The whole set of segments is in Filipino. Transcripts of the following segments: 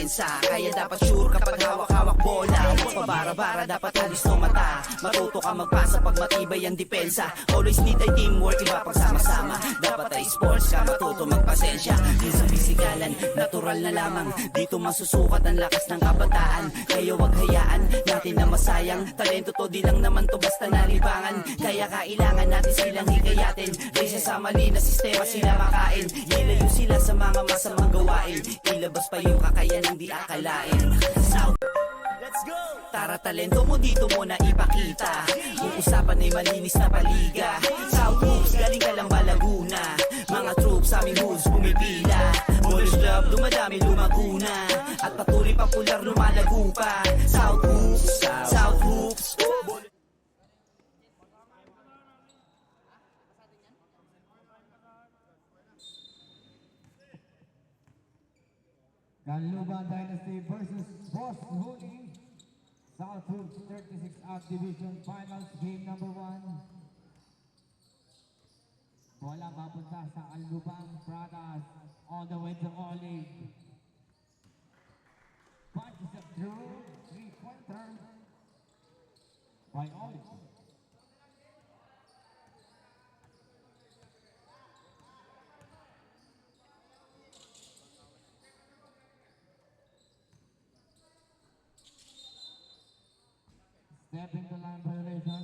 depensa. Kaya dapat sure kapag hawak-hawak bola. Huwag pabara-bara, dapat alis no mata. Matuto ka magpasa pag matibay ang depensa. Always need ay teamwork, iba pag sama-sama. Dapat ay sports ka, matuto magpasensya. Yun sa pisikalan, natural na lamang. Dito masusukat ang lakas ng kabataan. Kaya wag hayaan natin na masayang. Talento to, di lang naman to basta nalibangan. Kaya kailangan natin silang hikayatin. Risa sa mali na sistema sila makain. Ilayo sila sa mga masamang gawain. Ilabas pa yung kakayanang di akalain. South, let's go! Tara, talento mo dito mo na ipakita. Kung usapan ay malinis na paliga. South Hoops, galing ka lang ba Laguna? Mga troops sa aming hoods pumipila. Moorish Club, dumadami lumaguna. At patuloy popular lumalago pa. South Hoops, South Hoops. Canluban Dynasty versus Boss Huni. South Hoops 36 Out Division Finals Game number 1. Bola papunta sa Canluban Pradas all the way to Olive. Punches up through 3-pointer by Olive. Step into line violation.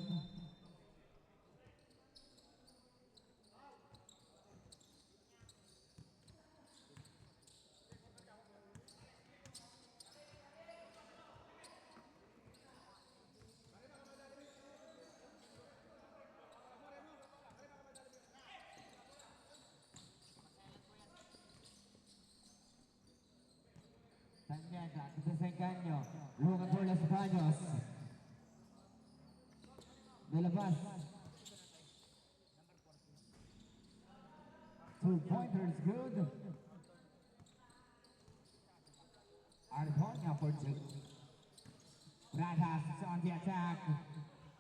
Tanyada, Desengaño, luego por los baños. De la Paz. 2-pointers good. Argonia for 2. Pradas is on the attack.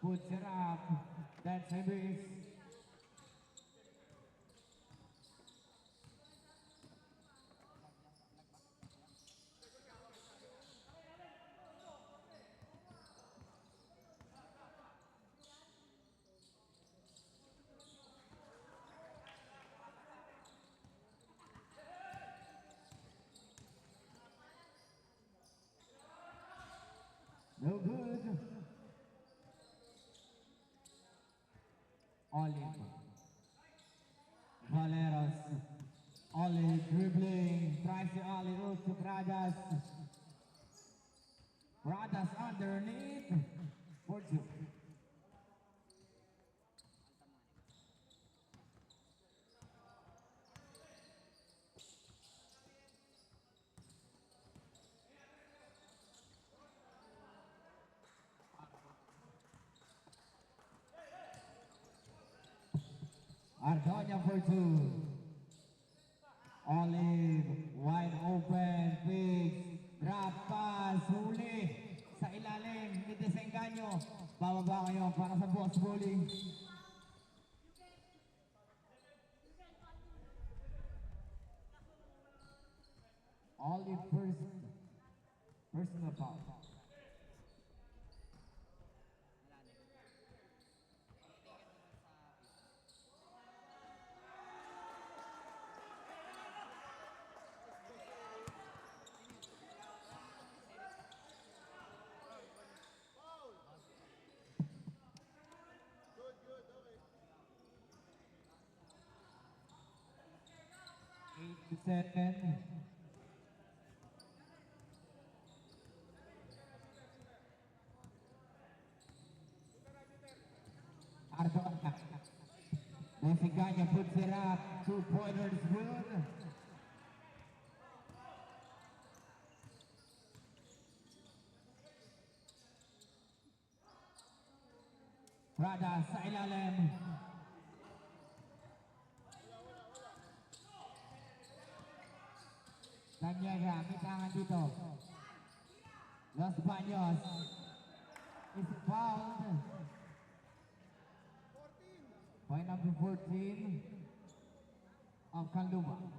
Puts it up. That's Hebrews. No good. Olive. Valeros. Olive dribbling. Tries the Olive out to Pradas. Pradas underneath. For 2. Argonia for 2. Olive, wide open, big, drop pass, huli sa ilalim ni Desengaño. Bababa ngayon para sa Boss Bowling. Olive personal foul. 8 seconds. Argonia. Desengaño puts it up. 2-pointers good. Pradas sa ilalim. Tanyega, may tangan dito. Los Baños is fouled. By number 14 of Canluban.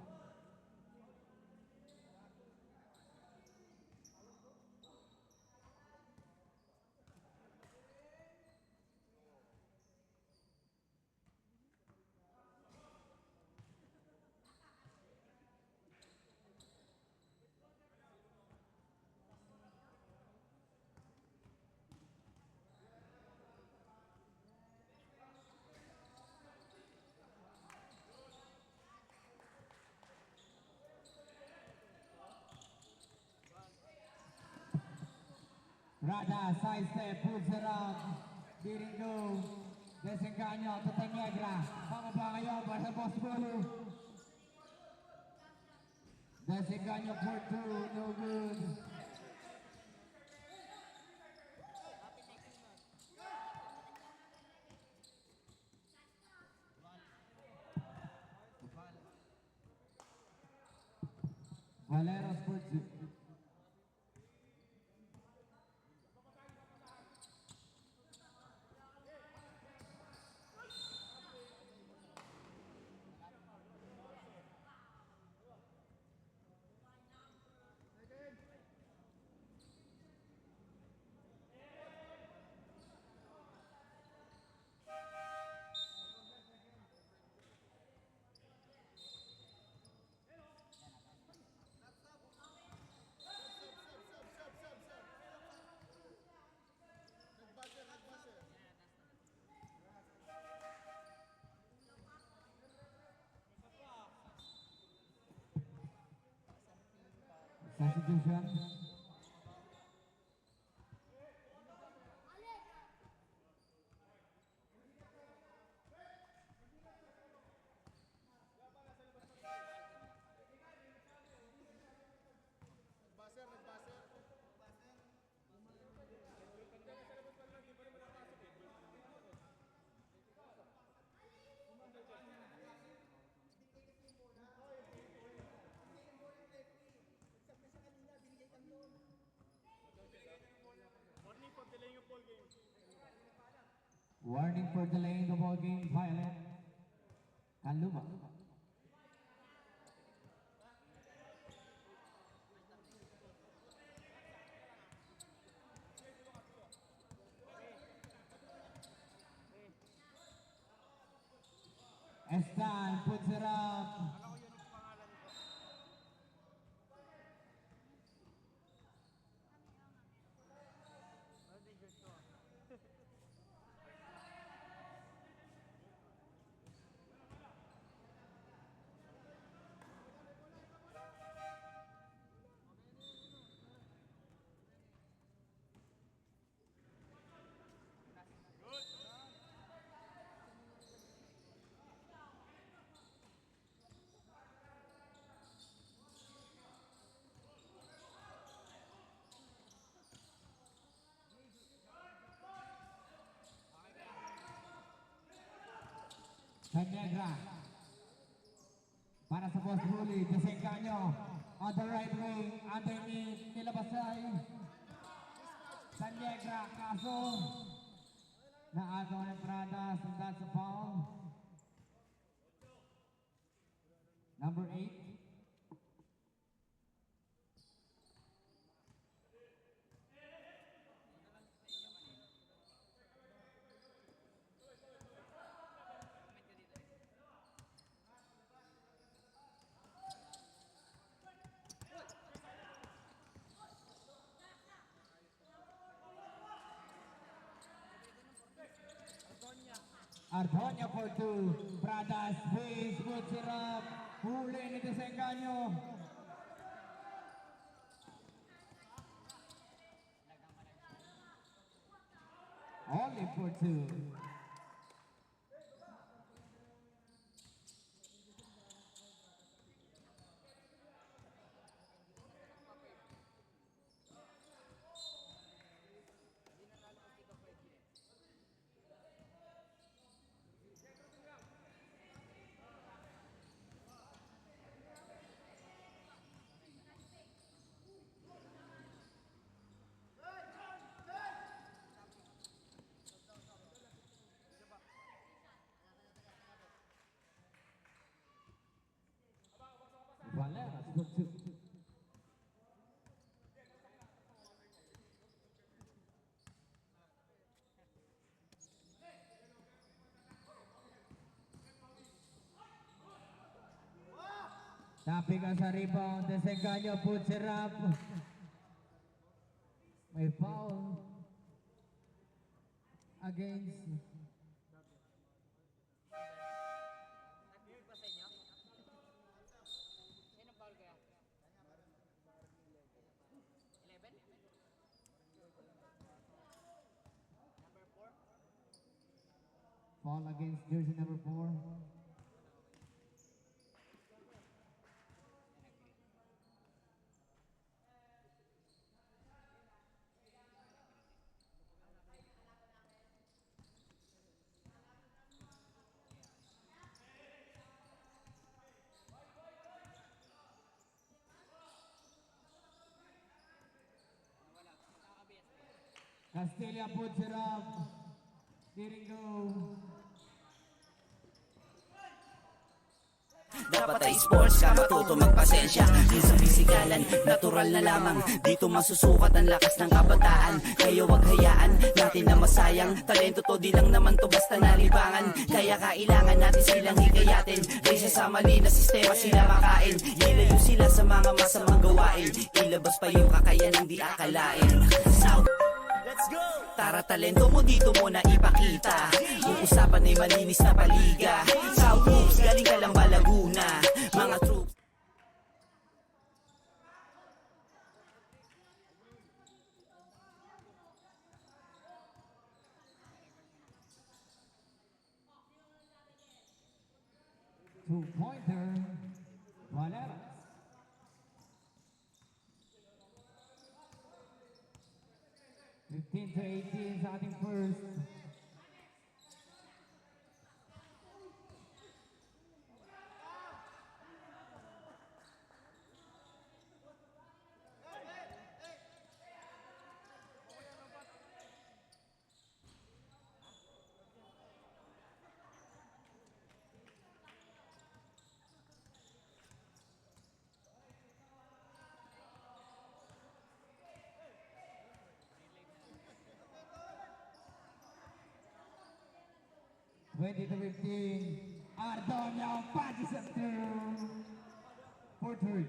Rada, side step, puts it up. Didn't go. Desengaño, Tata Negra. Pababa ngayon para sa Boss Bolo. Desengaño for 2, no good. Valeros for 2. Substitution. Warning for delaying the ball game, Violet. Kanluma. Estan puts it up. Negra para sa Boss Bully, Desengaño on the right wing, underneath, nilabas ay San Negra, kaso naagaw ng Pradas, and that's a foul. Number 8. Ardoña for 2. Pradas, Face, puts it up. Huli ni Desengaño. Only for 2. Valeras for 2. Tapi ka sa rebound, Desengaño puts it up. May foul against Nag-heard ba sa inyo? Sinong foul kaya? 11? Fall against jersey number 4. Castilla puts it up. Didn't go. Dapat ay sports ka matuto magpasensya. Yung sa pisikalan, natural na lamang. Dito masusukat ang lakas ng kabataan. Kaya wag hayaan natin na masayang. Talento to di lang naman to basta nalibangan. Kaya kailangan natin silang hikayatin. Kaysa sa mali na sistema sila makain. Ilayo sila sa mga masamang gawain. Ilabas pa yung kakayanang di akalain. South, let's go! Tara talento mo dito mo na ipakita. Yung usapan ay malinis na paliga. South moves, galing ka lang ba Laguna? Mga troops 2-pointer. Valeras. Fifteen to 18 sa ating first. Twenty to 15. Ardonio passes it to Porter.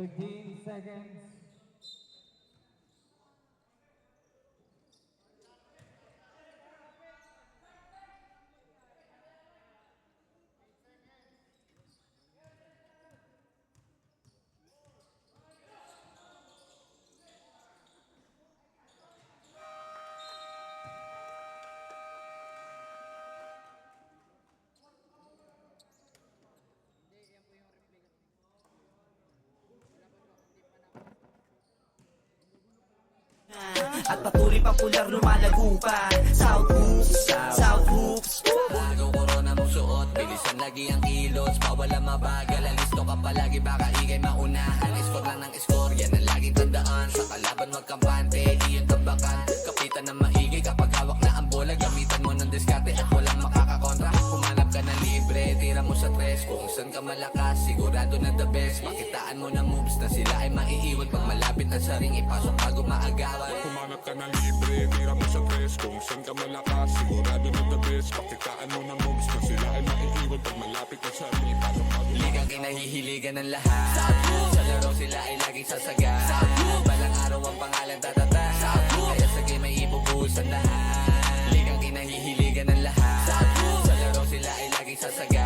13 seconds. At patuloy popular lumalago pa. South Hoops, South Hoops. Bago corona mong suot, bilisan lagi ang kilos. Bawal ang mabagal, alisto ka palagi, baka ikay maunahan. Score lang ng score, yan ang laging tandaan. Sa kalaban magkampante, iyon tambakan. Kapitan ng maigi kapag hawak na ang bola. Gamitan mo ng diskarte at walang makakakontra. Humanap ka ng libre, tira mo sa tres. Kung saan ka malakas, sigurado na the best. Makitaan mo ng moves na sila ay maiiwan. Pag malapit na sa ring, ipasok bago maagawan. Humanap ka ng libre, tira mo sa tres. Kung saan ka malakas, sigurado na the best. Pakitaan mo ng moves na sila ay maiiwan. Pag malapit na sa ring, ipasok bago Ligang kinahihiligan ng lahat. Sa laro sila ay laging sasaga. Balang araw ang pangalan tatata. Kaya sa game ay ibubuhos ang lahat. Ligang kinahihiligan ng lahat. Sa laro sila ay laging sasaga.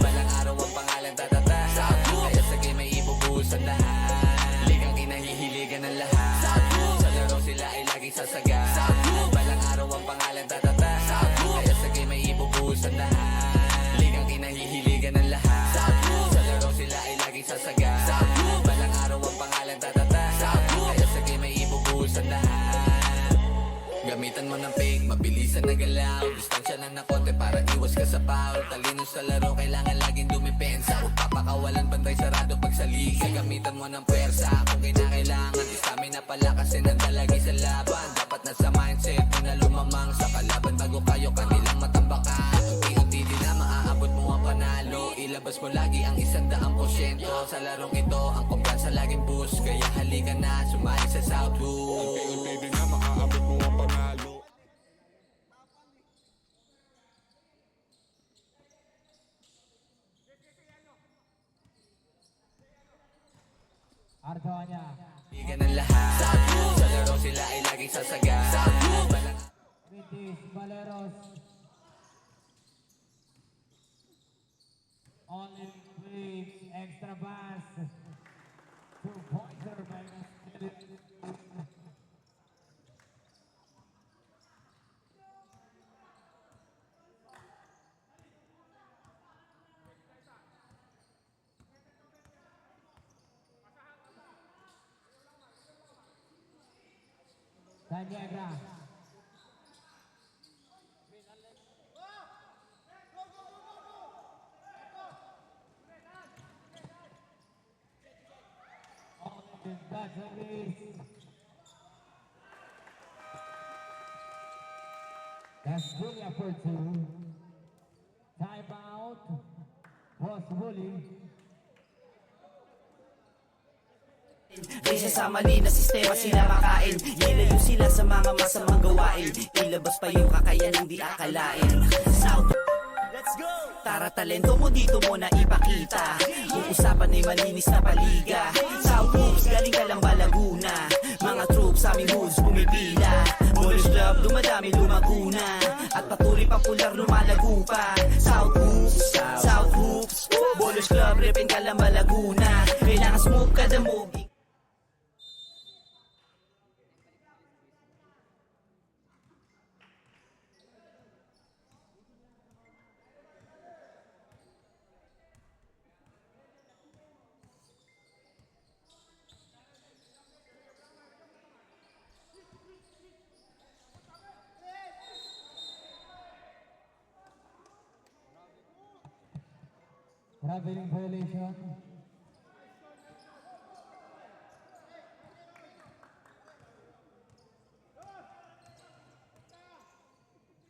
Balang araw ang pangalan tatata. Kaya sa game ay ibubuhos ang lahat. Ligang kinahihiligan ng lahat. Sa laro sila ay laging sasaga. Balang araw ang pangalan tatata. Kaya sa game ay ibubuhos ang lahat. Ligang kinahihiligan ng lahat. Sa laro sila ay laging sasaga. Balang araw ang pangalan tatata. Kaya sa game ay ibubuhos ang lahat. Gamitan mo ng fake, mabilisan na galaw. Distansya lang na konti para iwas ka sa foul. Talino sa laro, kailangan laging dumipensa. Huwag papakawalan, bantay sarado pag sa liga. Gamitan mo ng pwersa kung kinakailangan. Stamina pala kasi nandalagi sa laban. Dapat nasa mindset mo na lumamang sa kalaban. Bago kayo kanilang matambakan. Unti-unti din na maaabot mo ang panalo. Ilabas mo lagi ang 100%. Sa larong ito, ang kumpiyansa laging boost. Kaya halika na, sumali sa Southwood. unti-unti din na maaabot mo ang panalo. Ardoña. Ligan ng lahat. Sa laro sila ay laging sasaga. Balang British Valeros. Only Briggs, extra pass. 2-pointer by Tanyaga. That's a miss. That's Julia for two. Time out. Was bully. Kaysa sa mali na sistema sila makain. Ilayo sila sa mga masamang gawain. Ilabas pa yung kakayanang di akalain. South, let's go! Tara talento mo dito mo na ipakita. Kung usapan ay malinis na paliga. South Hoops, galing ka lang ba Laguna? Mga troops sa aming hoods pumipila. Bowlers Club, dumadami lumaguna. At patuloy popular lumalago pa. South Hoops, South Hoops. Bowlers Club, repin ka lang ba Laguna? Kailangan smooth ka the move. Traveling violation.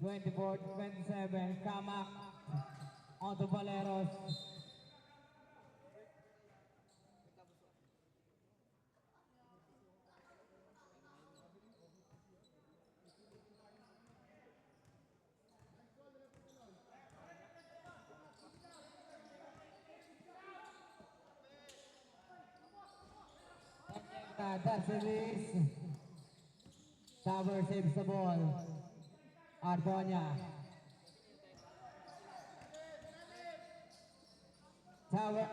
Twenty-four, 27, Kamak onto Valeros. that's a miss. Tower saves the ball. Ardonia. Tower.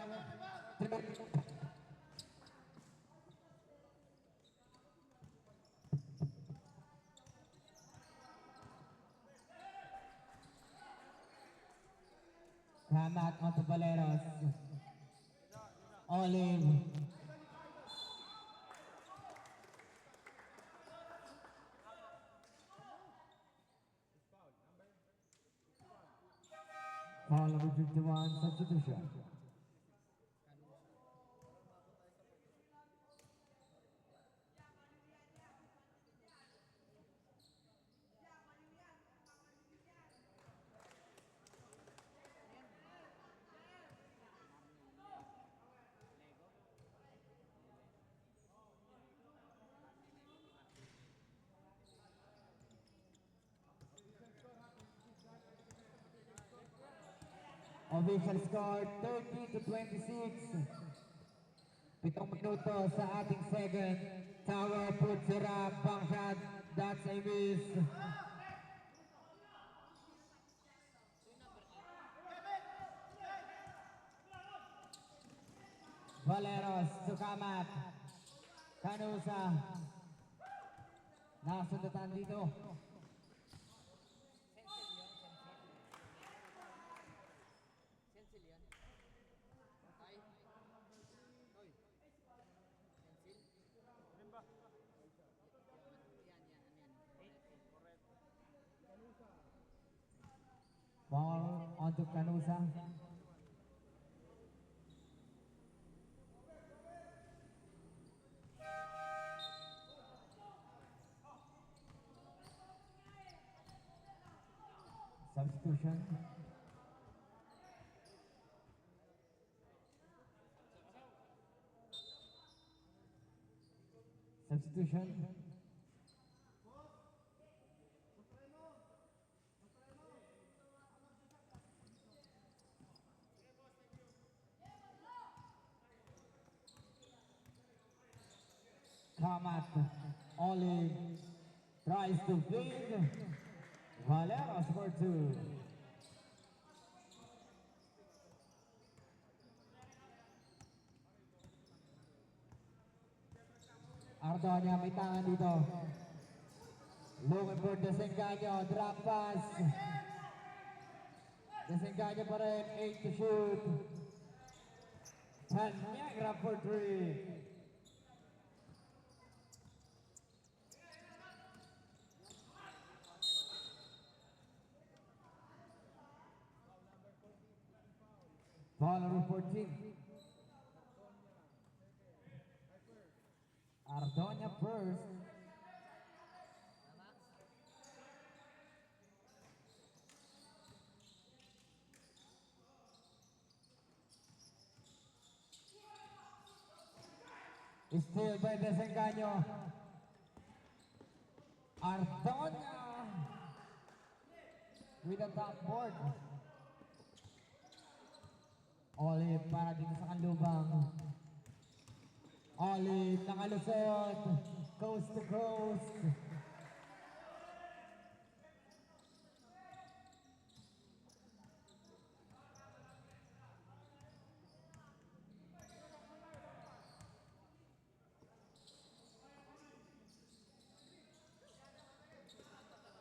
Hamat onto Valeros. Olive. Foul number 51, substitution. Official score 30-26. 7 minuto sa ating second. Tower puts it up, bang shot, that's a miss. Valeros to Kamat. Canusa. Nakasundatan dito. Sensil yan. Ay. Oy. Sensil. Ano ba? Yan. Ball onto Canusa. Substitution. Substitution. Kamat. Olive tries to feed. Valeros for 2. Ardonia may tangan dito. Looking for Desengaño, drop pass. Desengaño pa rin, 8 to shoot. Tanyagra for 3. Foul number 14. Ardonia first. Still by Desengaño. Ardonia with the top board. Olive para dito sa kanlubang. Olive nakalusot. Coast to coast.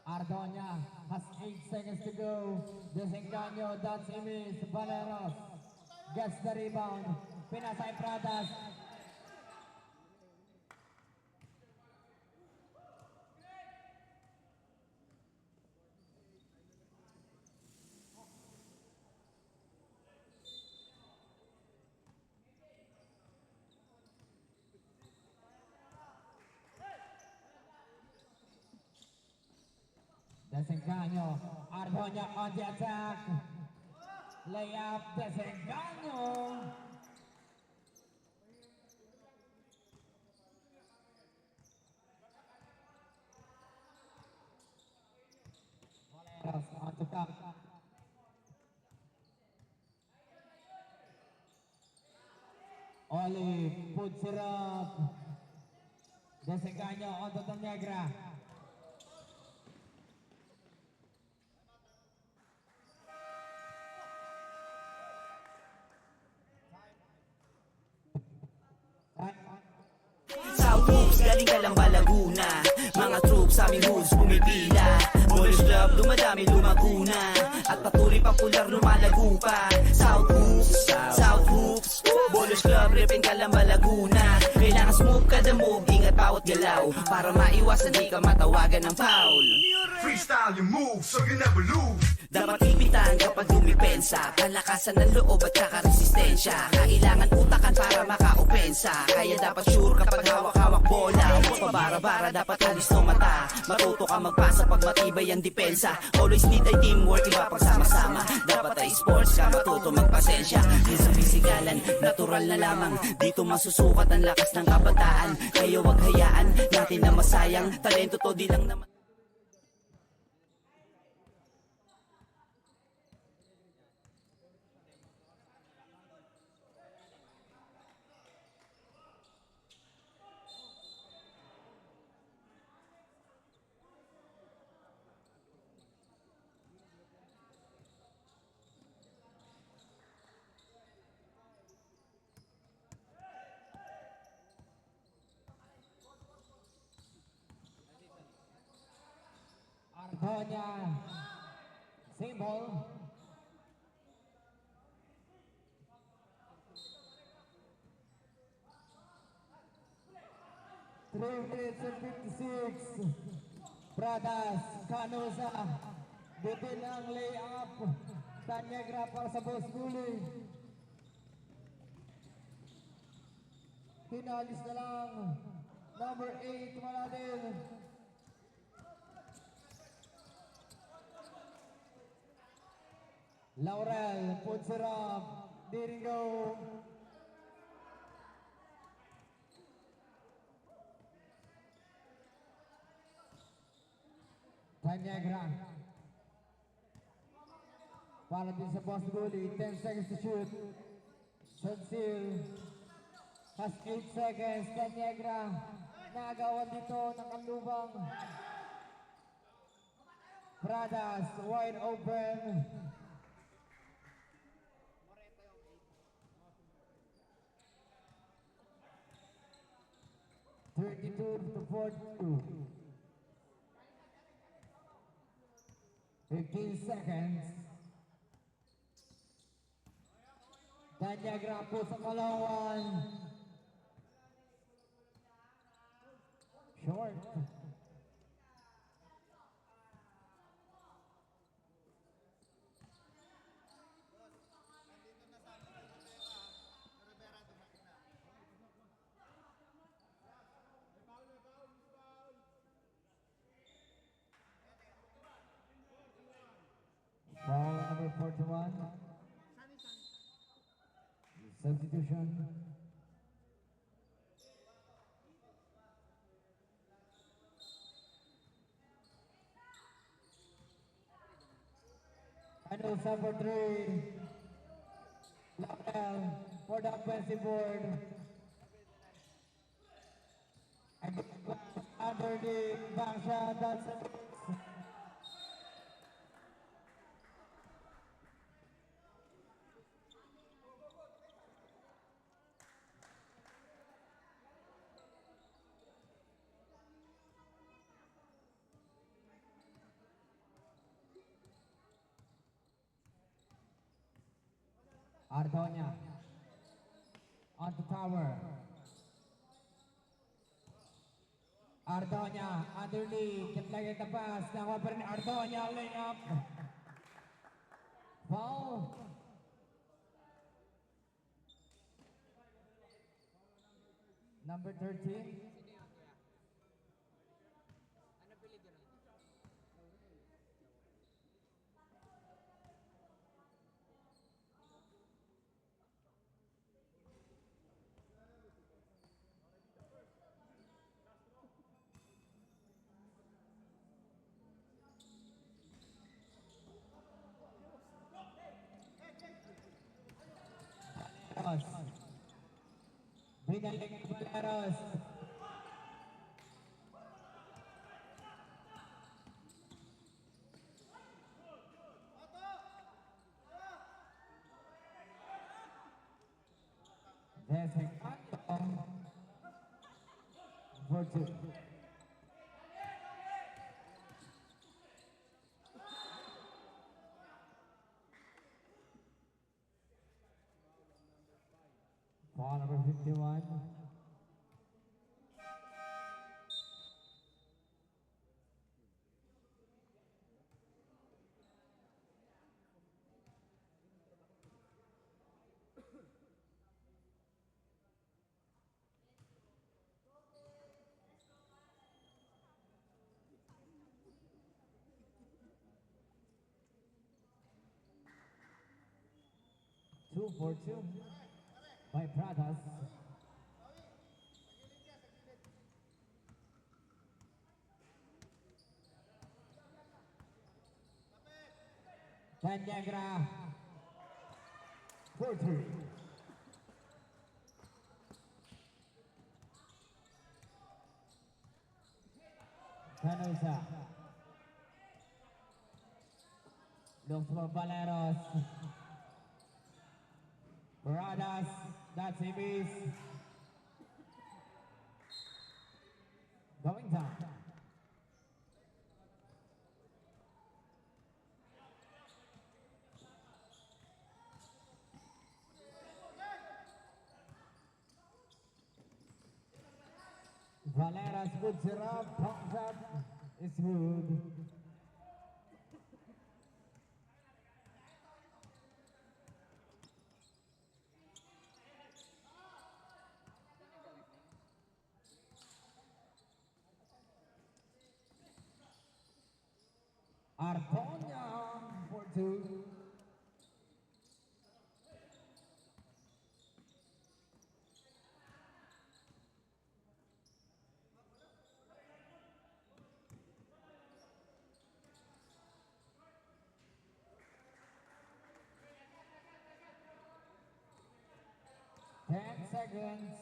Ardonia has 8 seconds to go. Desengaño, that's a miss. Valeros gets the rebound. Pinasay Pradas. Desengaño, Ardonia on the attack. Layup, Desengaño. Valeros on to top. Olive puts it up. Desengaño on Total Negra. South Hoops, galing ka lang ba Laguna? Mga troops sa aming hoods pumipila. Bowlers Club, dumadami lumaguna. At patuloy popular lumalago pa. South Hoops, South Hoops. Bowlers Club, ripin ka lang ba Laguna? Kailangan smooth ka the move, ingat bawat galaw. Para maiwasan di ka matawagan ng foul. Freestyle your move so you never lose. Dapat ipitan kapag dumipensa. Palakasan ng loob at saka resistensya. Kailangan utakan para maka-opensa. Kaya dapat sure kapag hawak-hawak bola. Huwag pabara-bara, dapat alis no mata. Matuto ka magpasa pag matibay ang depensa. Always need ay teamwork, iba pag sama-sama. Dapat ay sports ka, matuto magpasensya. Minsan pisikalan, natural na lamang. Dito masusukat ang lakas ng kabataan. Kaya wag hayaan natin na masayang. Talento to di lang naman. Argonia. Same ball. Three minutes and 56. Pradas, Canosa. Bitin ang layup. Tanyegra para sa Boss Guli. Hinalis na lang. Number 8, Maladin. Laurel puts it up. Didn't go. Tanyagra. Para din sa Boss Guli. 10 seconds to shoot. Sansil has 8 seconds. Tanyagra. Nagawan dito ng kanlubang. Pradas wide open. 32 to 42. 15 seconds. Tanyagra po sa Kalawan. Short. Foul number 41. Substitution. Final number 3. Laurel for the offensive board. And under the back shot, that's it. Ardonia on the power. Ardonia underneath. Lagi the pass. Nakuha pa rin Ardonia. Layup. Foul. Number 13. Binalik Valeros. Designado for 2. Ball number 51. Two for two by Pratas. Tanyagra for 3. Canusa. Looks for Valeros. Paradas, that's a miss. Going down. Valeras puts it up, pumps up, it's good. Artonia for 2. Seconds.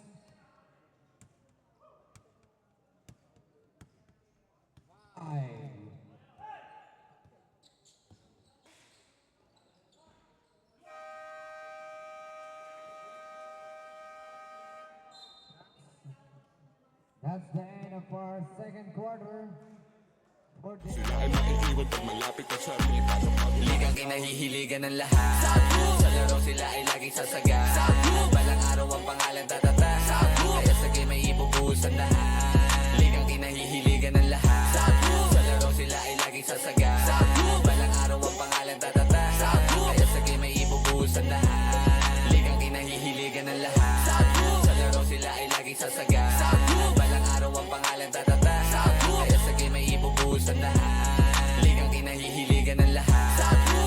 Five. That's the end of our second quarter. Sila ay maiiwan pag malapit na sa amin. Pasok pag Ligang kinahihiligan ng lahat. Sa laro sila ay laging sasaga. Balang araw ang pangalan tatata. Kaya sa game ay ibubuhos ang lahat. Ligang kinahihiligan ng lahat. Sa laro sila ay laging sasaga. Balang araw ang pangalan tatata. Kaya sa game ay ibubuhos ang lahat. Ligang kinahihiligan ng lahat. Sa laro sila ay laging sasaga. Balang araw ang pangalan tatata. Kaya sa game ay ibubuhos ang lahat. Ligang kinahihiligan ng lahat.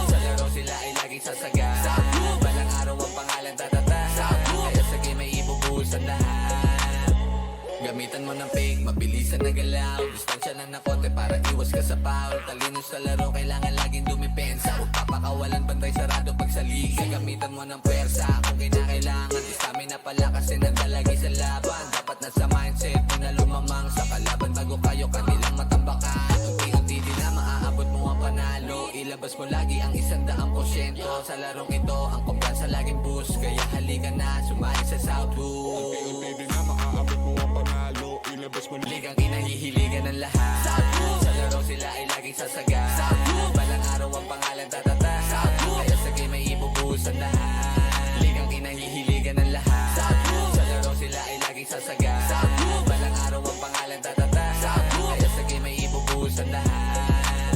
Sa laro sila ay laging sasaga. Balang araw ang pangalan tatata. Kaya sa game ay ibubuhos ang lahat. Gamitan mo ng fake, mabilisan na galaw. Distansya na nakote para iwas ka sa foul. Talino sa laro, kailangan laging dumipensa. Huwag papakawalan, bantay sarado pag sa liga. Gamitan mo ng pwersa kung kinakailangan. Stamina pala kasi nandalagi sa laban. Dapat nasa mindset mo na lumamang sa kalaban bago kayo kanilang matambakan. Unti-unti din na maaabot mo ang panalo. Ilabas mo lagi ang 100%. Sa larong ito, ang kumpiyansa laging boost. Kaya halika na, sumali sa Southwood. unti-unti din na maaabot mo ang panalo. Ilabas mo Ligang kinahihiligan ng lahat. Sa laro sila ay laging sasaga. Balang araw ang pangalan tatata. Kaya sa game ay ibubuhos ang lahat. Ligang kinahihiligan ng lahat. Sa laro sila ay laging sasaga. Balang araw ang pangalan tatata. Kaya sa game ay ibubuhos ang lahat.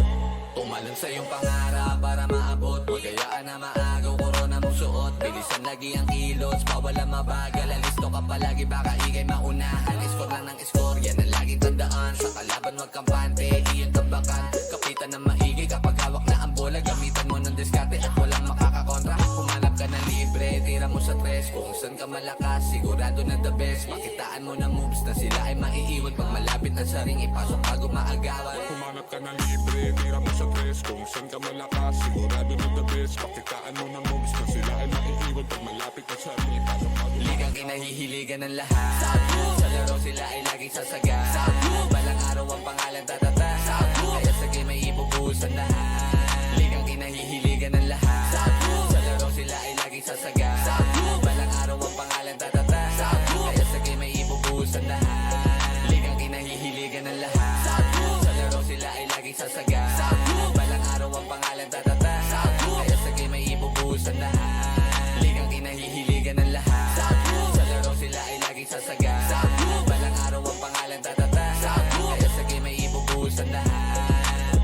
Tumalon sa iyong pangarap para maabot. Huwag kayaan na maagaw, korona mong suot. Bilisan lagi ang kilos, bawal ang mabagal. Alisto ka palagi, baka ikay maunahan. Score lang ng score, yan ang laging tandaan. Sa kalaban wag kampante, iyon tambakan. Kapitan ng maigi kapag hawak na ang bola. Gamitan mo ng diskarte at walang makakakontra. Humanap ka ng libre, tira mo sa tres. Kung saan ka malakas, sigurado na the best. Makitaan mo ng moves na sila ay maiiwan. Pag malapit na sa ring, ipasok bago maagawan. Humanap ka ng libre, tira mo sa tres. Kung saan ka malakas, sigurado na the best. Pakitaan mo ng moves na sila ay maiiwan pag malapit na sa amin. Pasok pag Ligang kinahihiligan ng lahat. Sa laro sila ay laging sasaga. Balang araw ang pangalan tatata. Kaya sa game ay ibubuhos ang lahat. Ligang kinahihiligan ng lahat. Sa laro sila ay laging sasaga. Balang araw ang pangalan tatata. saga. Balang araw ang pangalan tatata, kaya sa game ay ibubuhos ang lahat.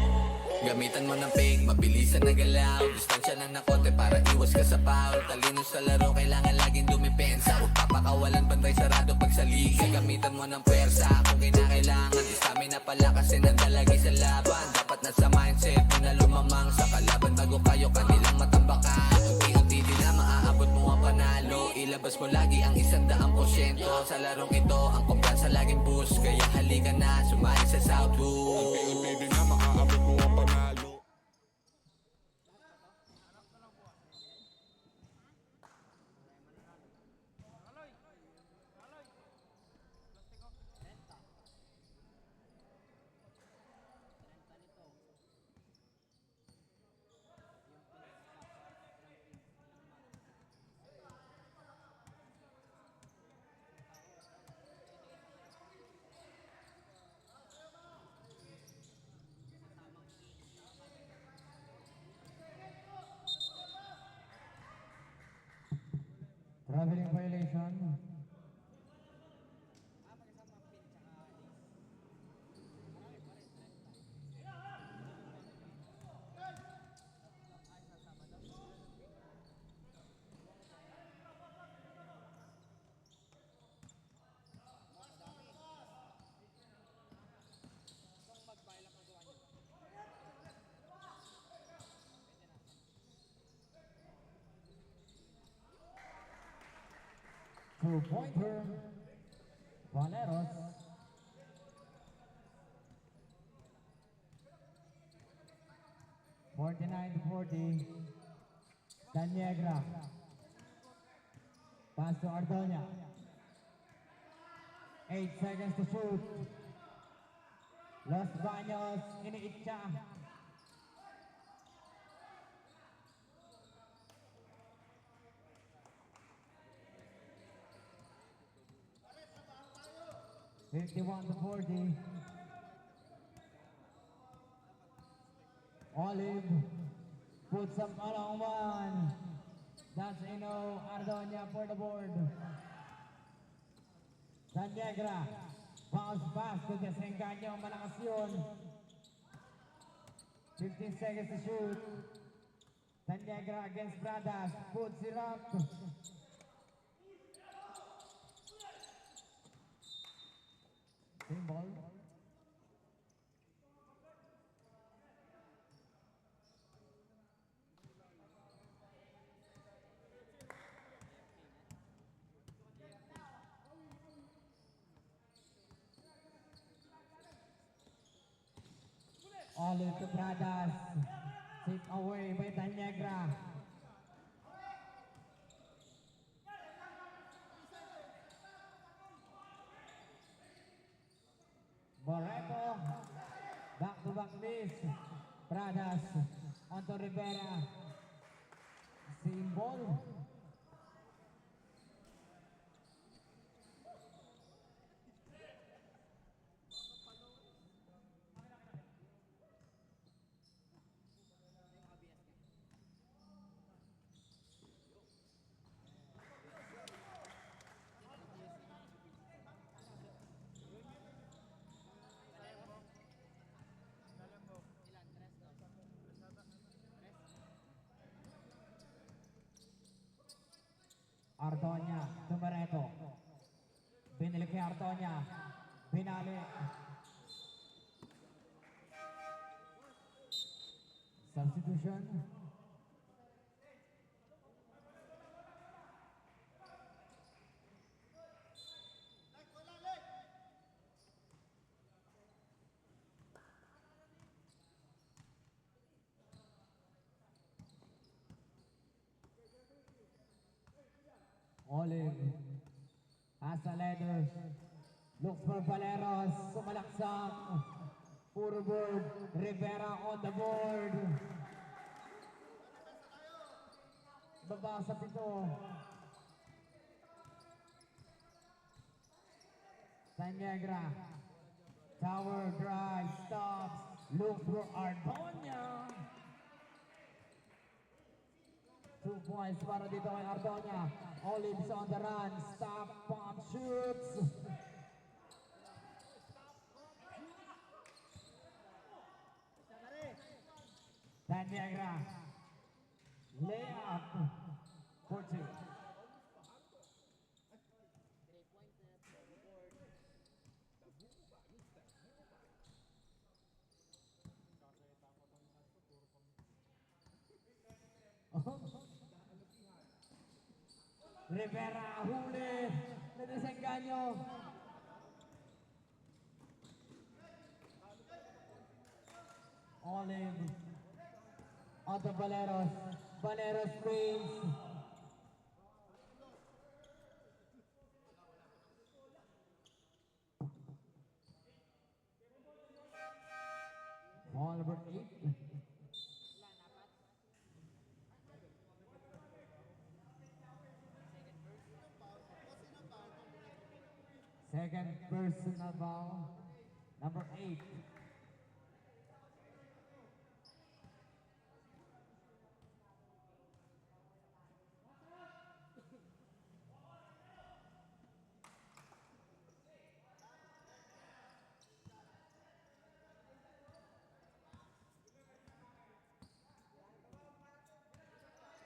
Gamitan mo ng fake, mabilisan na galaw, distansya lang na konti para iwas ka sa foul. Talino sa laro, kailangan laging dumipensa. Huwag papakawalan, bantay sarado pag sa liga. Gamitan mo ng pwersa kung kinakailangan, di stamina pala kasi nandalagi sa laban. Dapat nasa mindset mo na lumamang sa kalaban bago kayo kanilang matambakan. Unti-unti din na maaabot mo ang panalo, ilabas mo lagi ang 100%. Sa larong ito, ang kumpiyansa laging boost, kaya halika na, sumali sa Southwood. Unti-unti din na maaabot mo ang panalo. Traveling violation. Two-pointer. Valeros. (49-40). Daniegra. Pass to Ardoña. 8 seconds to shoot. Los Baños, iniitsa. (51-40). Olive puts up on one. That's Ino Ardoña for the board. Daniegra. Bounce pass to Desengaño, malakas yun. 15 seconds to shoot. Daniegra against Bradas, puts it up. Team ball. Olive to Bradas. Tip away by Daniegra. Barreto. Back to back miss. Bradas onto Rivera. Same ball. Ardoña, Tumareto. Binili kay Ardoña. Binali. Substitution. Olive has a leather, looks for Valeros, sumalaksak, puro board, Rivera on the board. Baba sa pito. Daniegra, tower drive, stops, looks for Ardoña. 2 points para dito kay Ardoña. Olive's on the run. Stop, pump, shoots. Tanyagra. Layup. For two. 3-pointer, board. Rivera, huli. Nadisenganyo. Olive. On the Valeros. Valeros wins. Ball number 8. Second personal foul, number 8.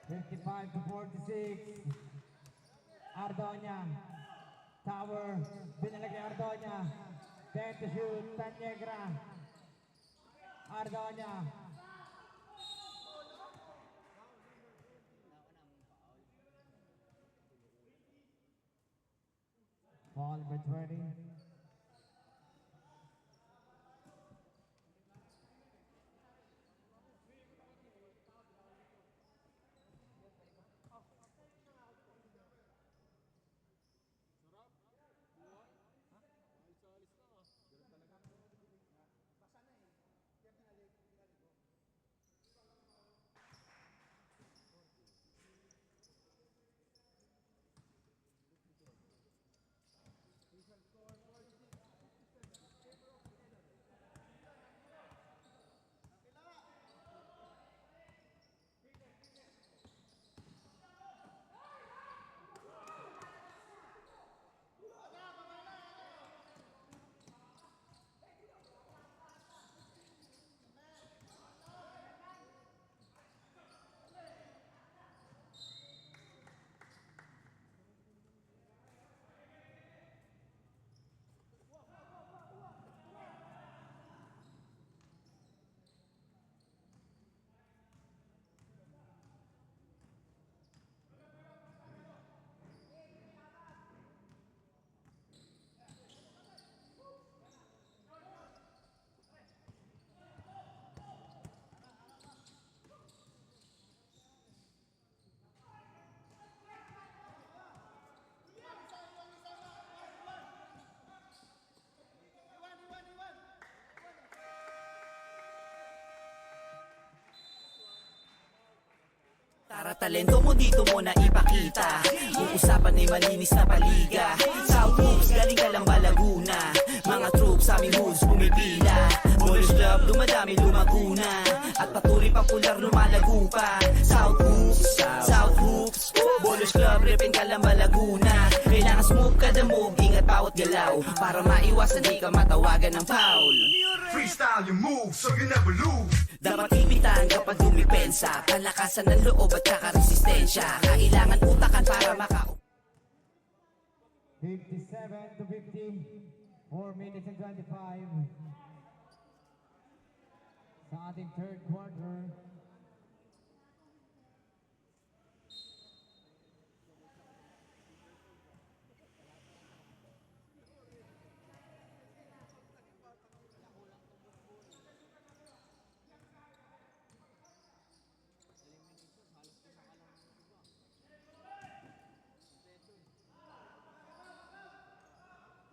$55 to 46. Ardoña. Tower, binalagay Ardoña. 10 to shoot, Tanyegra. Ardoña. Ball number 20. Tara, talento mo dito mo na ipakita. Kung usapan ay malinis na paliga. South Hoops, galing ka lang ba Laguna? Mga troops sa aming hoods pumipila. Boys Club, dumadami lumaguna. At patuloy popular lumalago pa. South Hoops, South Hoops. Ballers Club, repin ka lang ba Laguna? Kailangan smooth kada move, ingat bawat galaw. Para maiwasan di ka matawagan ng foul. Freestyle your move so you never lose. Dapat ipitan kapag dumipensa. Palakasan ng loob at kakaresistensya. Kailangan utakan para 57 to 50. 4 minutes and 25. Sa ating third quarter.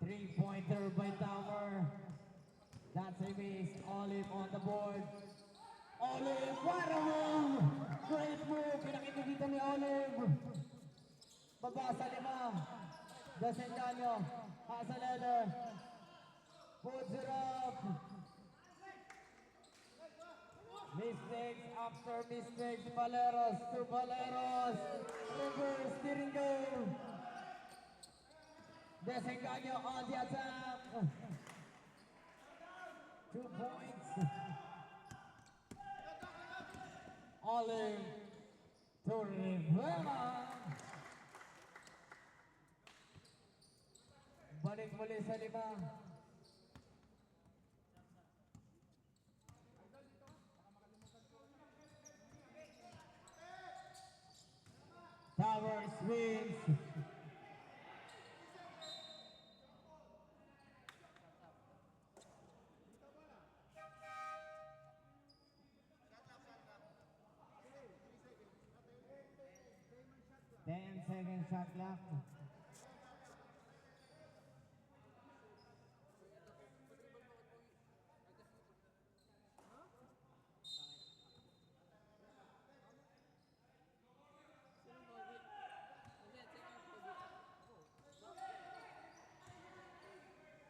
Three-pointer by Tower. That's a miss. Olive on the board. Olive, what a move! Great move. Pinakita dito ni Olive. Baba sa 5. Desenganyo. Hasa leather. Puts it up. Mistakes after mistakes. Valeros to Valeros. Reverse steering goal. Desengaño on the attack. 2 points. Olive to Rivera. Balik muli sa 5. Towers wins. Ten-second shot clock.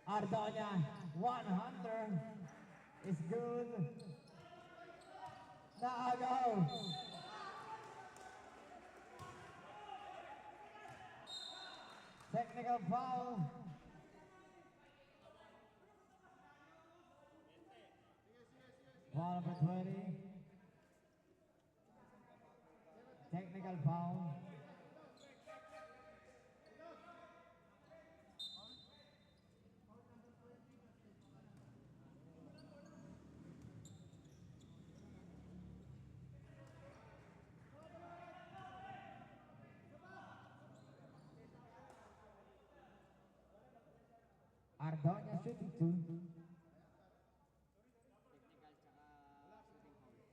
Ardoña, 100 is good. Naagaw. Technical foul. Foul number 20. Technical foul. Ardoña shooting 2. Technical tsaka shooting foul.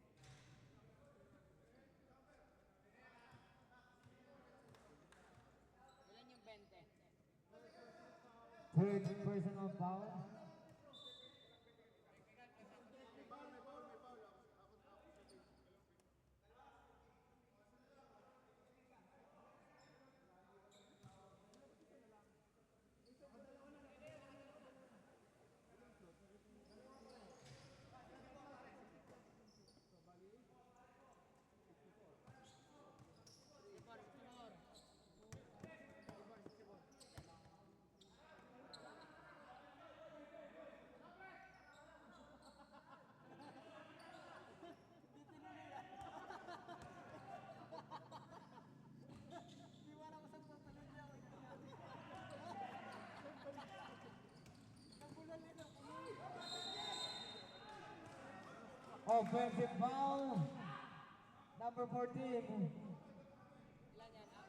Ilan yung 20? Third personal foul. Offensive foul. Number 14. Ilan yan? 4?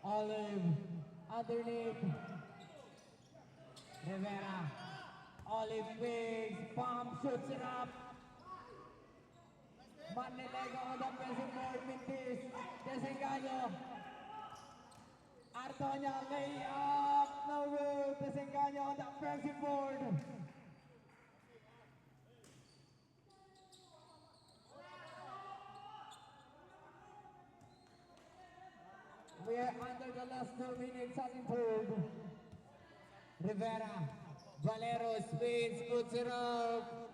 Olive underneath. Rivera. Olive bigs. Palm shoots it up. Manilego on the offensive board. Mintis. Desengaño. Ardoña layup. No good. Desengaño on the offensive board. We are under the last 2 minutes unimproved. Rivera, Valero spins, puts it up.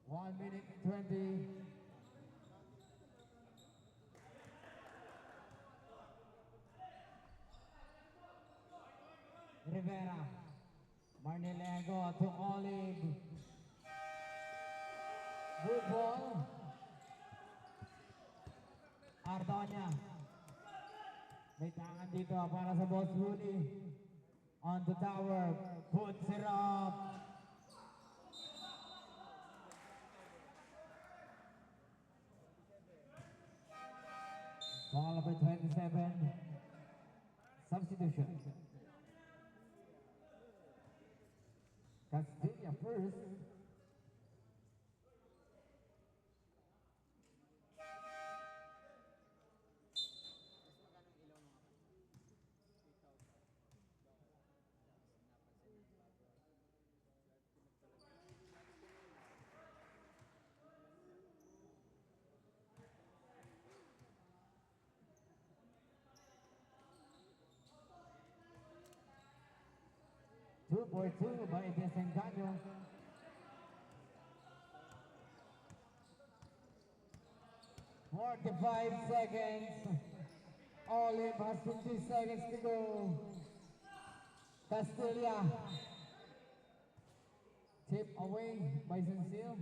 One minute and 20. Rivera, Marnilego to Olive. Good ball. Ardoña. May tangan dito para sa Boss Willie. On the tower, puts it up. Foul number 27. Substitution. Castilla first. Two for two by Desengaño. "45 seconds. Olive has 50 seconds to go. Castilla. Tip away by Sensil.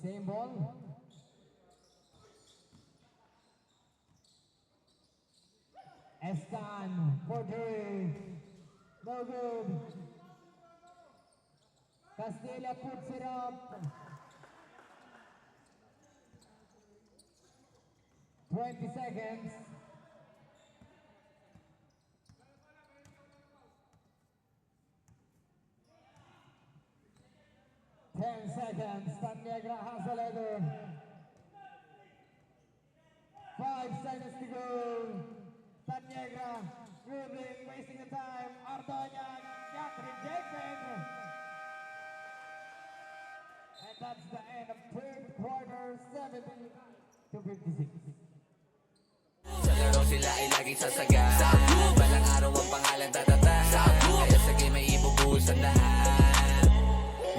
Same ball. Estan for three. No good. Castilla puts it up. 20 seconds. Tannegra has a leather. 5 seconds to go. Tannegra dribbling, wasting the time. Ardoña got rejected. And that's the end of third quarter, 70-56. Sa laro sila ay laging sasaga. Balang araw ang pangalan tatata. Kaya sa game ay ibubuhos ang lahat.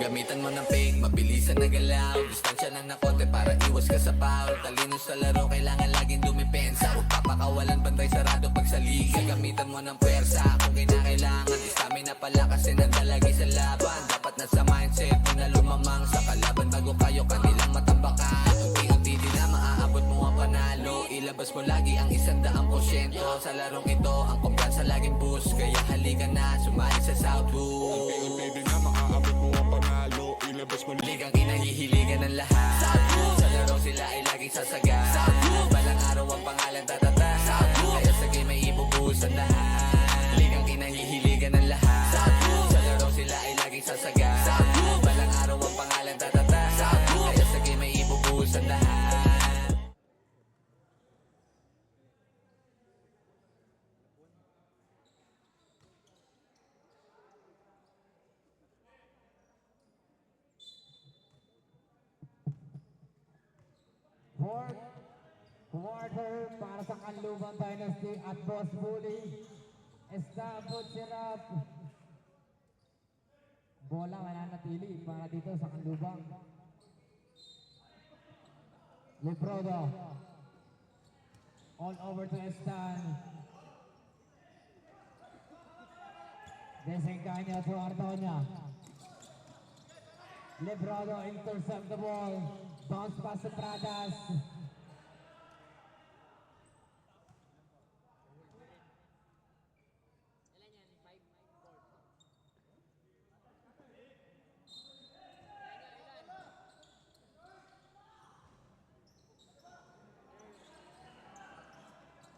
Gamitan mo ng fake, mabilisan na galaw. Distansya lang na konti para iwas ka sa foul. Talino sa laro, kailangan laging dumipensa. Huwag papakawalan, bantay sarado pag sa liga. Gamitan mo ng pwersa kung kinakailangan. Stamina pala kasi nandalagi sa laban. Dapat nasa mindset mo na lumamang sa kalaban. Bago kayo kanilang matambakan. Unti-unti din na maaabot mo ang panalo. Ilabas mo lagi ang 100%. Sa larong ito, ang kumpiyansa laging boost. Kaya halika na, sumali sa Southwood. Unti-unti din na maaabot mo ang panalo. Ilabas mo Ligang kinahihiligan ng lahat. Sa laro sila ay laging sasaga. Balang araw ang pangalan tatata. Kaya sa game ay ibubuhos ang lahat. Ligang kinahihiligan ng lahat. Sa laro sila ay laging sasaga. Balang araw ang pangalan tatata. Kaya sa game ay ibubuhos ang lahat. Fourth quarter para sa Kanluban Dynasty at Boss Bully. Estabot sirap. Bola mananatili para dito sa Kanluban. Leprodo. All over to Estan. Desengaño to Ardoña. Lebrado intercept the ball. Bounce pass to Pradas. Ilan yan? 5 board.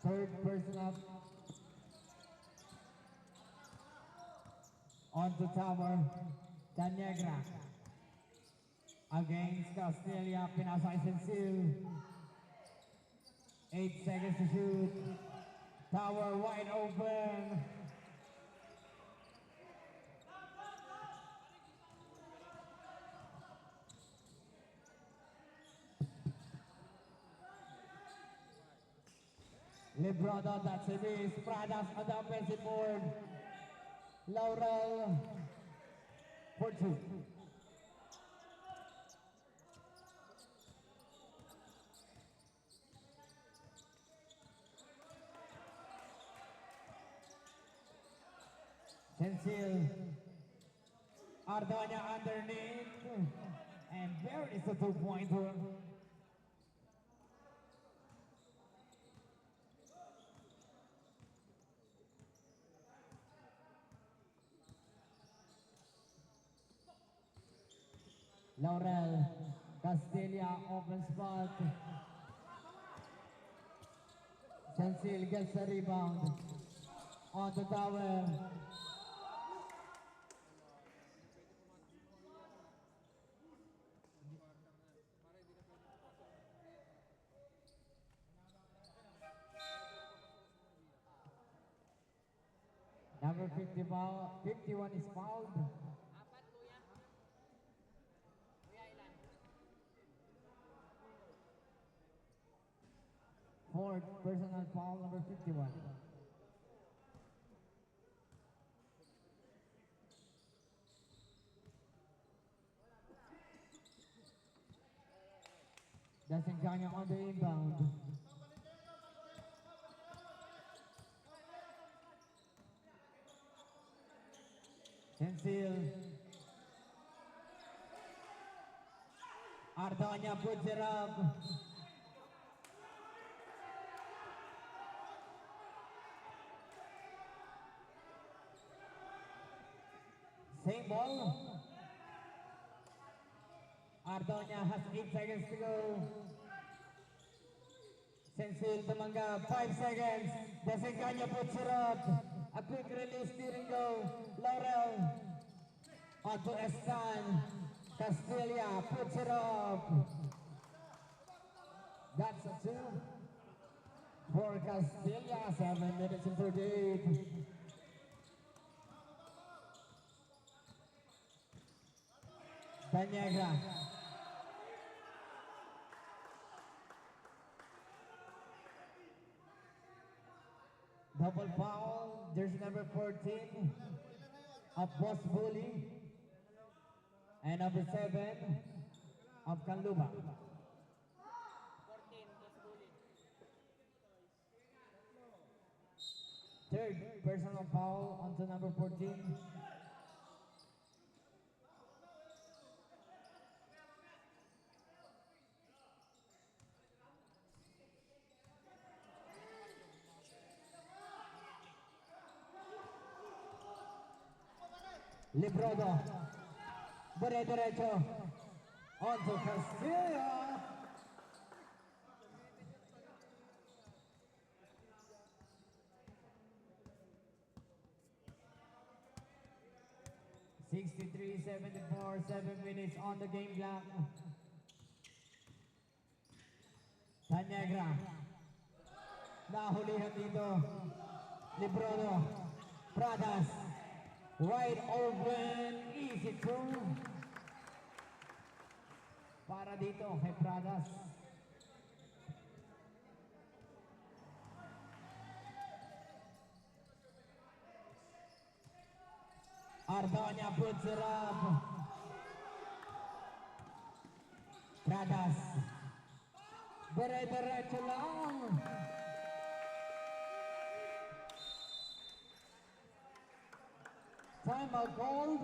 Third person up. On to Tower. Tannegra. Against Castilla. Pinasay Sensil. 8 seconds to shoot. Tower wide open. Lebrado, that's a miss. Pradas on the offensive board. Laurel for two. Sensil. Ardoña underneath. And there is a two-pointer. Laurel Castilla open spot. Chansil gets the rebound. On the tower. Number 50 foul, 51 is fouled. Apat, kuya. Kuya, ilan? Fourth personal foul, number 51. Dasengkanya on the inbound. Sensil. Ardonya puts it up. Same ball. Ardonya has 8 seconds to go. Sensil tumanggap, 5 seconds. Dasengkanya puts it up. A quick release, didn't go. Laurel onto Estan. Castilla puts it up. That's a 2 for Castilla. 7 minutes and 38. Tanyaga. Double foul. There's number 14 of Boss Bully and number 7 of Kanluba. 14, plus bully. Third personal foul onto number 14. Librodo. Derecho. Onto Castilla. (63-74), 7 minutes on the game clock. Tanyagra. Nahulihan dito. Librodo. Pradas. Wide open, easy through. Para dito kay Pradas. Ardonya puts it up. Pradas. Dire-diretso lang. Time out called.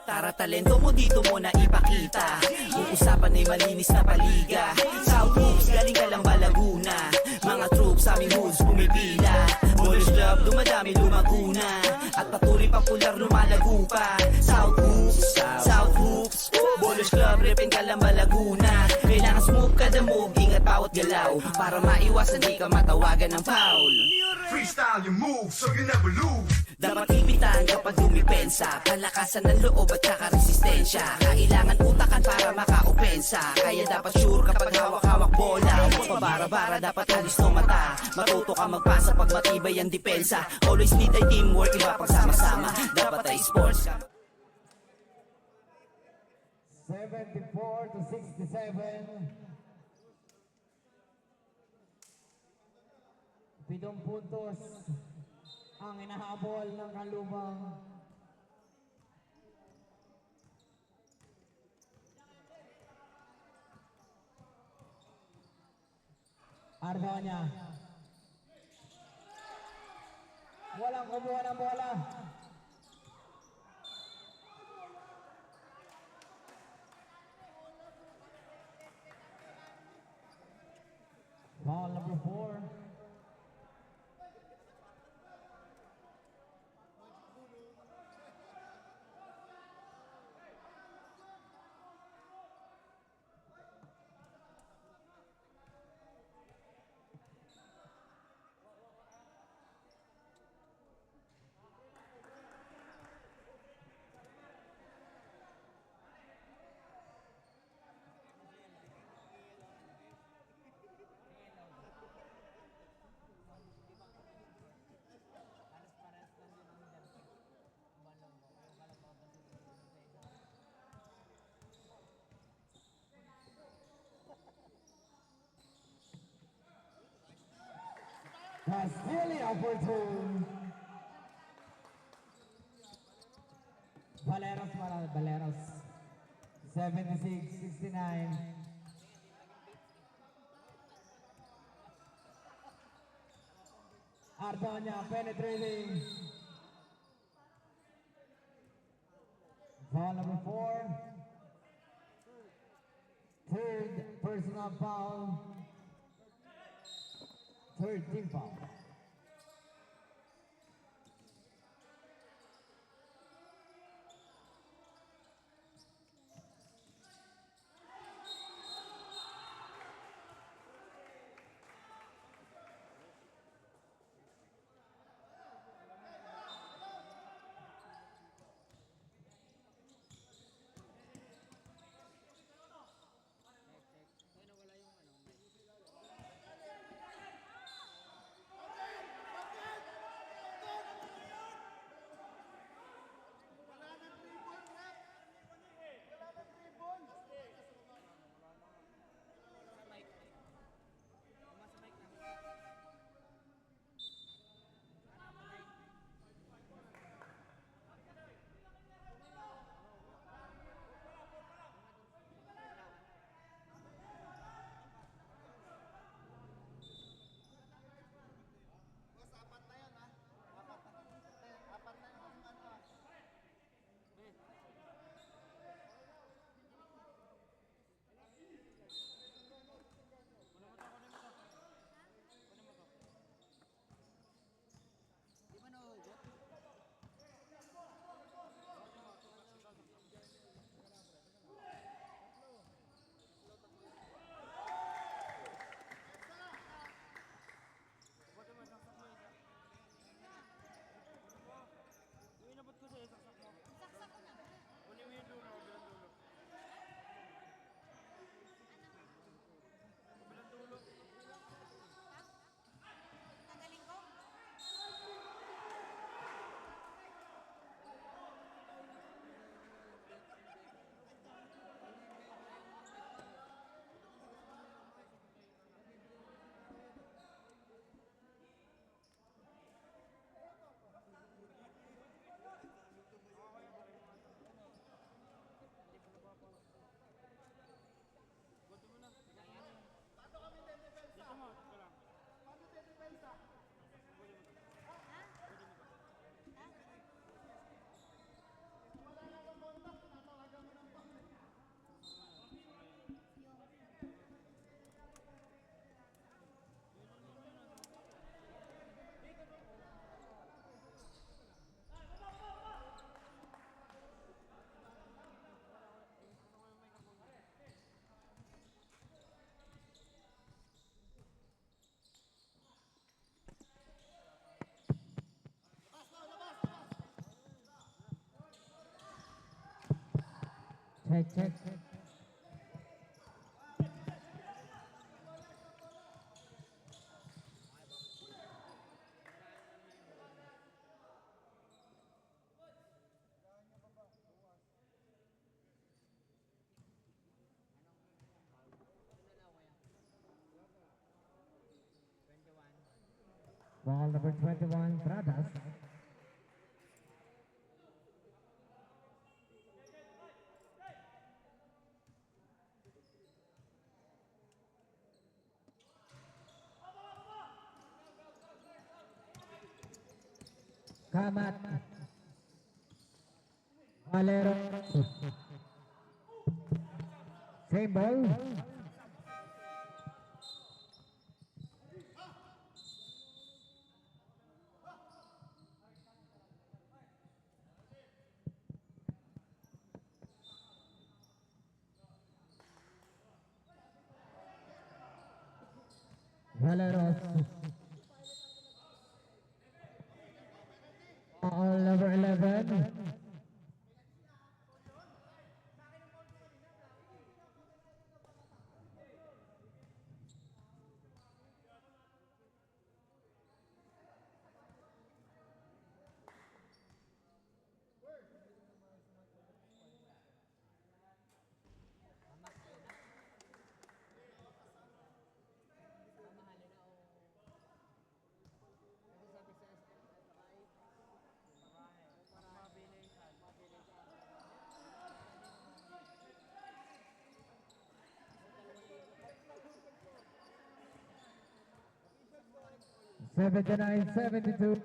Tara, talento mo dito mo na ipakita. Uusapan ay malinis na paliga. South Hoops, galing ka lang ba Laguna? Mga troops sa aming hoods pumipila. Boys Club, dumadami lumaguna. At patuloy popular lumalago pa. South Hoops, South Hoops. Ballers Club, repin ka lang ba Laguna? Kailangan smooth kada move, ingat bawat galaw. Para maiwasan di ka matawagan ng foul. Freestyle your moves so you never lose. Dapat ipitan kapag dumipensa. Palakasan ng loob at saka resistensya. Kailangan utakan para makaopensa. Kaya dapat sure kapag hawak-hawak bola. Huwag pabara-bara, dapat alis no mata. Matuto ka magpasa pag matibay ang depensa. Always need ay teamwork, iba pag sama-sama. Dapat ay sports. 74-67. 7 puntos ang inahabol ng Kanlubang. Ardonya. Walang kumuha ng bola. Foul number 4. Castilla for two. Valeros. 76-69. Ardoña penetrating. Foul number 4. Third personal foul. Third team foul. Ay, nawala yung ano, mic. Sa mic. Tama sa mic na. Di ba nahugot? Yung inabot ko sa'yo, saksak mo. Saksak ko na. Kunin mo yung dulo, bilang dulo. Bilang dulo. Tanggalin ko? Goto mo na. Dito mo, ito lang. Ha? Ha? Yung... Check. Ball number 21, Pradas. Kamat. Valero. Same ball. Valeros. All number 11. Mamahalin na o 79-72.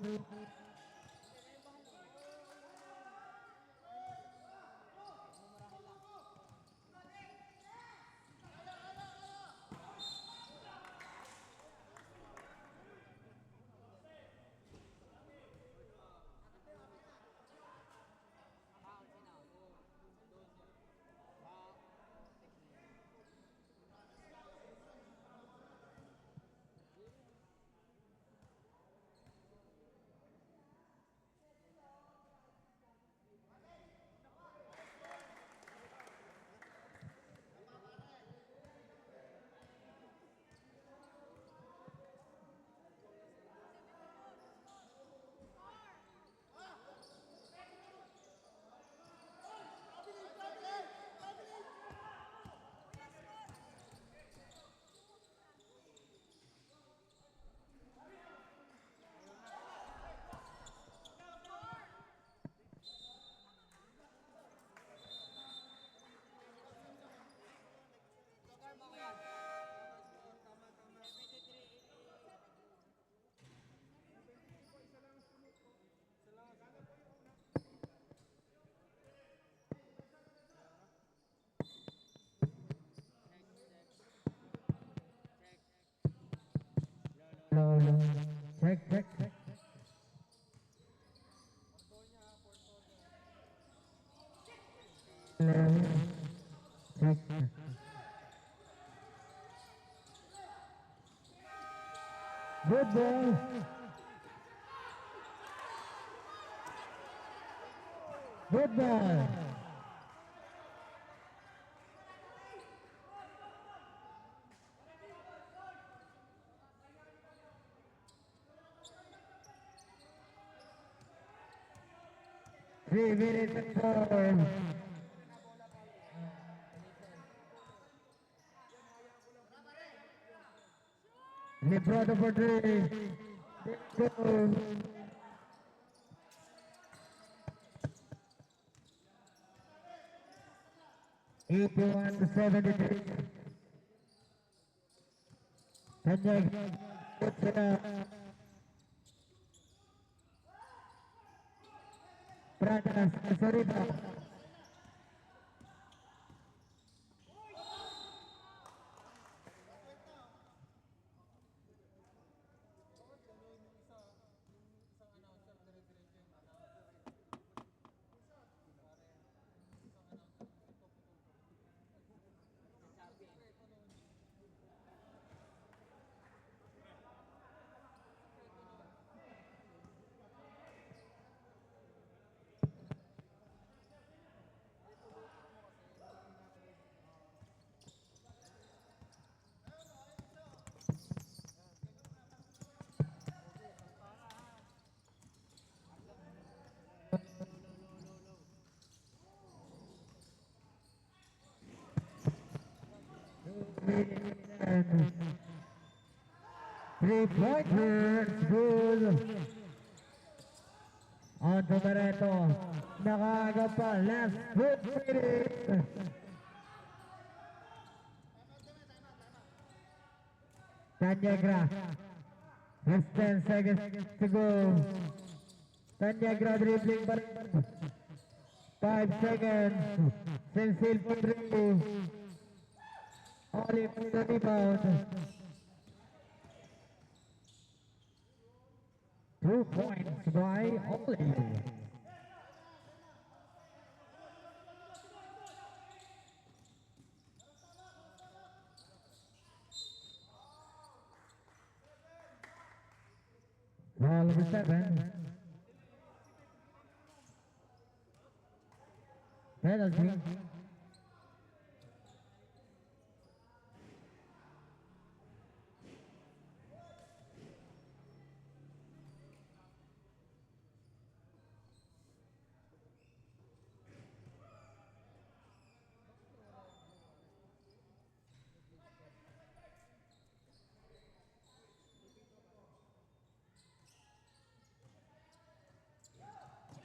Low, low. Check, check, check. Low. Check. Good ball. Good ball. Three minutes and four. Lebrado for three. Go. 81-73. Tanyag. Pradas, Sarita. Three-pointers, good. On to Barreto. Nakaagap pa. Last 2 minutes. Tanyagra. Less 10 seconds to go. Tanyagra dribbling pa rin. 5 seconds. Sensil for 3. Olive for the rebound. 2 points by Olive. Ball number 7. Penalty.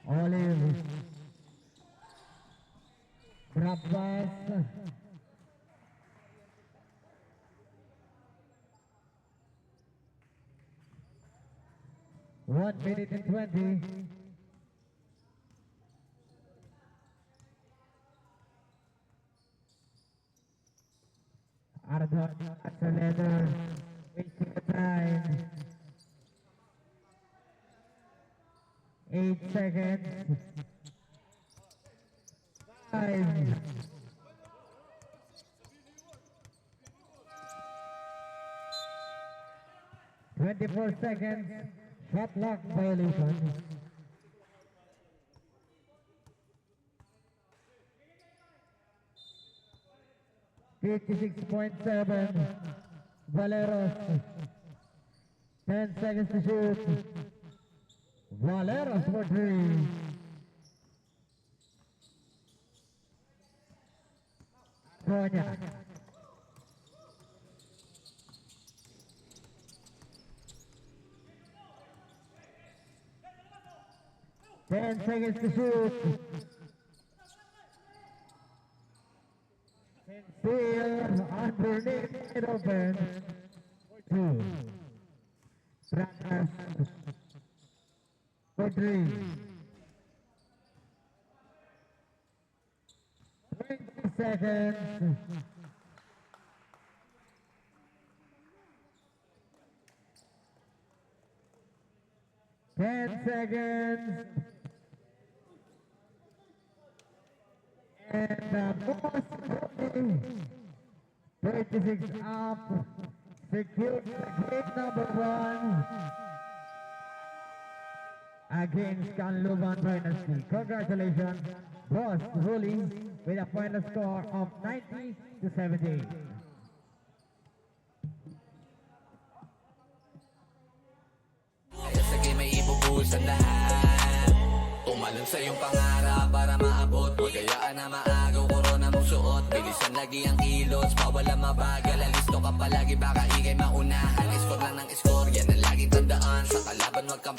Olive. Drop pass. 1 minute and 20. Ardon Accelerator, wasting the time. 8 seconds. 5. 24 seconds. Shot clock violation. .7 Valeros. 10 seconds to shoot. Valeros for 3. Sonia. Ten seconds to shoot. Sincere underneath it open. 2. Prakas for 3. 20 seconds. 10 seconds. And the boss 36 up. Secured the game number 1 against Canluban Dynasty. Congratulations, Boss Ruli, with a final score of 90-70. Kaya sa game ay ibubuhos ang lahat. Tumalon sa iyong pangarap para maabot. Huwag kayaan na maagaw, korona mong suot. Bilisan lagi ang kilos, bawal ang mabagal. Alisto ka palagi, baka ikay maunahan. Score lang ng score, yan ang laging tandaan. Sa kalaban wag kang